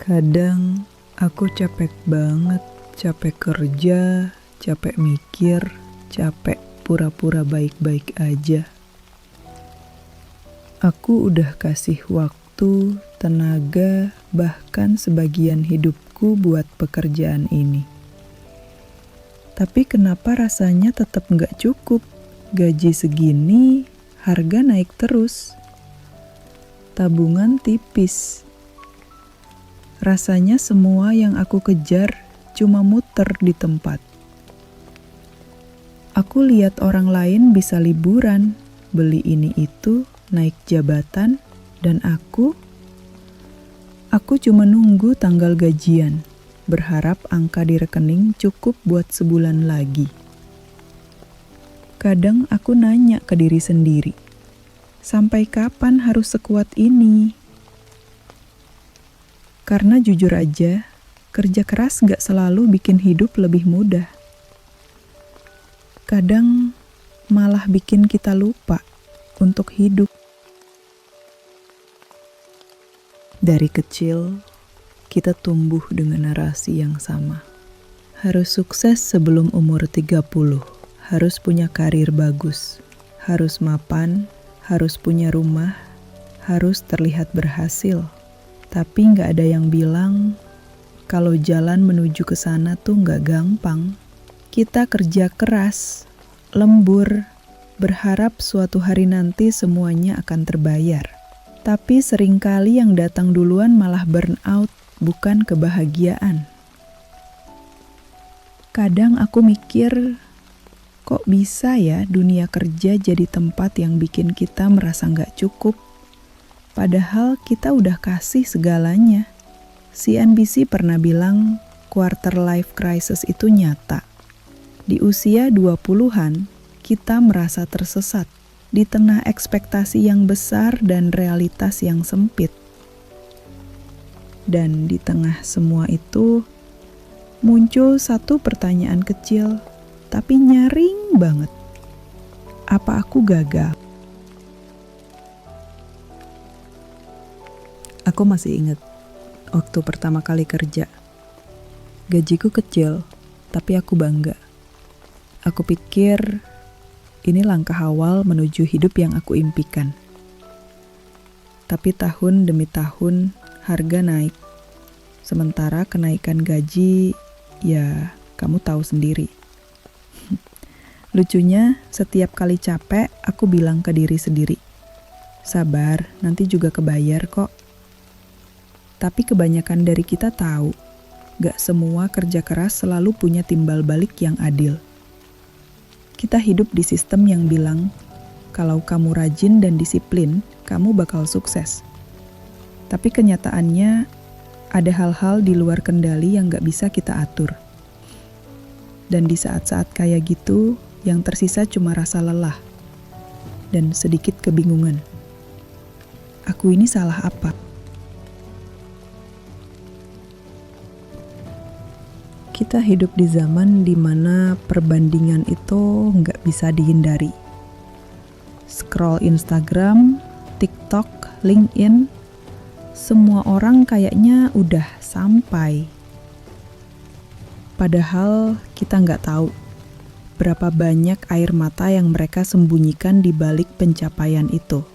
Kadang aku capek banget, capek kerja, capek mikir, capek pura-pura baik-baik aja. Aku udah kasih waktu, tenaga, bahkan sebagian hidupku buat pekerjaan ini. Tapi kenapa rasanya tetap nggak cukup? Gaji segini, harga naik terus. Tabungan tipis. Rasanya semua yang aku kejar cuma muter di tempat. Aku lihat orang lain bisa liburan, beli ini itu, naik jabatan, dan aku cuma nunggu tanggal gajian, berharap angka di rekening cukup buat sebulan lagi. Kadang aku nanya ke diri sendiri, sampai kapan harus sekuat ini? Karena jujur aja, kerja keras gak selalu bikin hidup lebih mudah. Kadang malah bikin kita lupa untuk hidup. Dari kecil, kita tumbuh dengan narasi yang sama. Harus sukses sebelum umur 30, harus punya karir bagus, harus mapan, harus punya rumah, harus terlihat berhasil. Tapi nggak ada yang bilang kalau jalan menuju ke sana tuh nggak gampang. Kita kerja keras, lembur, berharap suatu hari nanti semuanya akan terbayar. Tapi seringkali yang datang duluan malah burnout, bukan kebahagiaan. Kadang aku mikir, kok bisa ya dunia kerja jadi tempat yang bikin kita merasa nggak cukup? Padahal kita udah kasih segalanya. CNBC pernah bilang quarter life crisis itu nyata. Di usia 20-an, kita merasa tersesat di tengah ekspektasi yang besar dan realitas yang sempit. Dan di tengah semua itu, muncul satu pertanyaan kecil, tapi nyaring banget. Apa aku gagal? Aku masih ingat waktu pertama kali kerja. Gajiku kecil, tapi aku bangga. Aku pikir ini langkah awal menuju hidup yang aku impikan. Tapi tahun demi tahun harga naik. Sementara kenaikan gaji, ya kamu tahu sendiri. Lucunya, setiap kali capek, aku bilang ke diri sendiri, sabar, nanti juga kebayar kok. Tapi kebanyakan dari kita tahu, gak semua kerja keras selalu punya timbal balik yang adil. Kita hidup di sistem yang bilang, kalau kamu rajin dan disiplin, kamu bakal sukses. Tapi kenyataannya, ada hal-hal di luar kendali yang gak bisa kita atur. Dan di saat-saat kayak gitu, yang tersisa cuma rasa lelah dan sedikit kebingungan. Aku ini salah apa? Kita hidup di zaman di mana perbandingan itu nggak bisa dihindari. Scroll Instagram, TikTok, LinkedIn, semua orang kayaknya udah sampai. Padahal kita nggak tahu berapa banyak air mata yang mereka sembunyikan di balik pencapaian itu.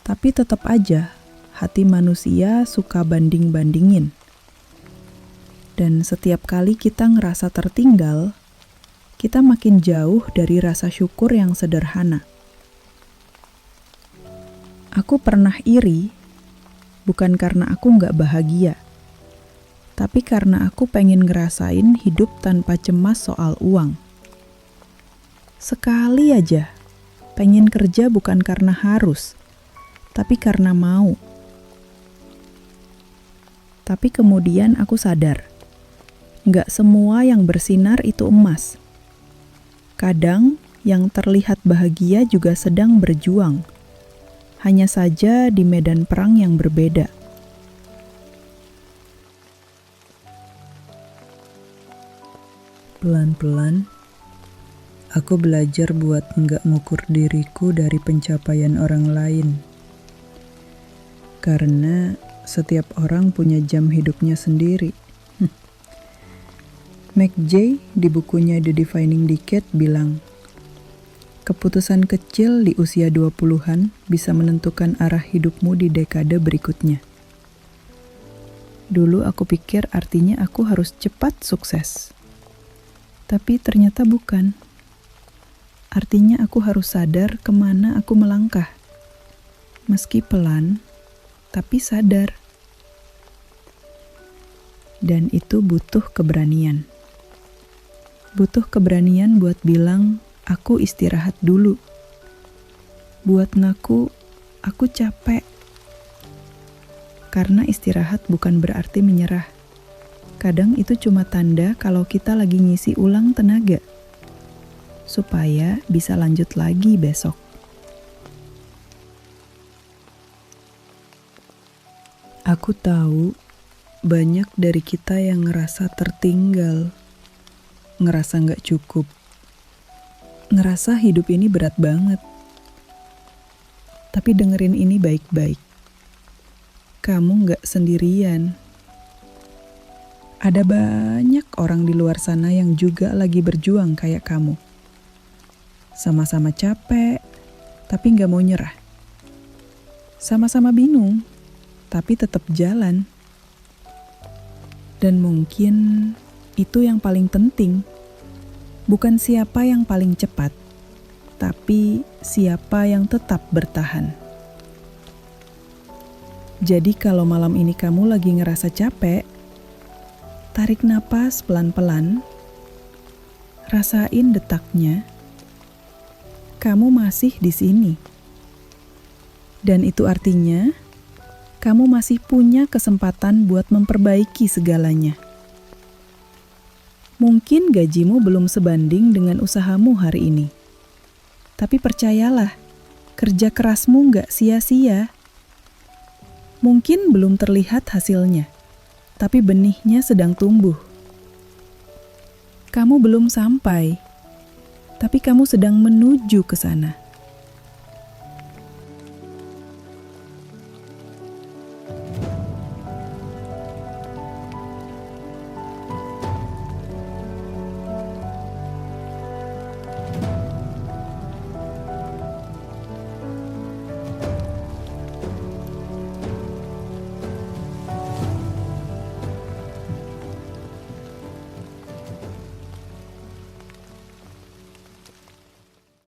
Tapi tetap aja, hati manusia suka banding-bandingin. Dan setiap kali kita ngerasa tertinggal, kita makin jauh dari rasa syukur yang sederhana. Aku pernah iri, bukan karena aku nggak bahagia, tapi karena aku pengen ngerasain hidup tanpa cemas soal uang. Sekali aja, pengen kerja bukan karena harus, tapi karena mau. Tapi kemudian aku sadar, nggak semua yang bersinar itu emas. Kadang yang terlihat bahagia juga sedang berjuang, hanya saja di medan perang yang berbeda. Pelan-pelan, aku belajar buat nggak ngukur diriku dari pencapaian orang lain. Karena setiap orang punya jam hidupnya sendiri. McJ di bukunya The Defining Decade bilang, keputusan kecil di usia 20-an bisa menentukan arah hidupmu di dekade berikutnya. Dulu aku pikir artinya aku harus cepat sukses. Tapi ternyata bukan. Artinya aku harus sadar kemana aku melangkah. Meski pelan, tapi sadar. Dan itu butuh keberanian. Butuh keberanian buat bilang, aku istirahat dulu. Buat ngaku, aku capek. Karena istirahat bukan berarti menyerah. Kadang itu cuma tanda kalau kita lagi ngisi ulang tenaga. Supaya bisa lanjut lagi besok. Aku tahu banyak dari kita yang ngerasa tertinggal. Ngerasa gak cukup. Ngerasa hidup ini berat banget. Tapi dengerin ini baik-baik. Kamu gak sendirian. Ada banyak orang di luar sana yang juga lagi berjuang kayak kamu. Sama-sama capek, tapi gak mau nyerah. Sama-sama bingung, tapi tetap jalan. Dan mungkin itu yang paling penting. Bukan siapa yang paling cepat, tapi siapa yang tetap bertahan. Jadi kalau malam ini kamu lagi ngerasa capek, tarik napas pelan-pelan, rasain detaknya. Kamu masih di sini. Dan itu artinya, kamu masih punya kesempatan buat memperbaiki segalanya. Mungkin gajimu belum sebanding dengan usahamu hari ini. Tapi percayalah, kerja kerasmu gak sia-sia. Mungkin belum terlihat hasilnya, tapi benihnya sedang tumbuh. Kamu belum sampai, tapi kamu sedang menuju ke sana.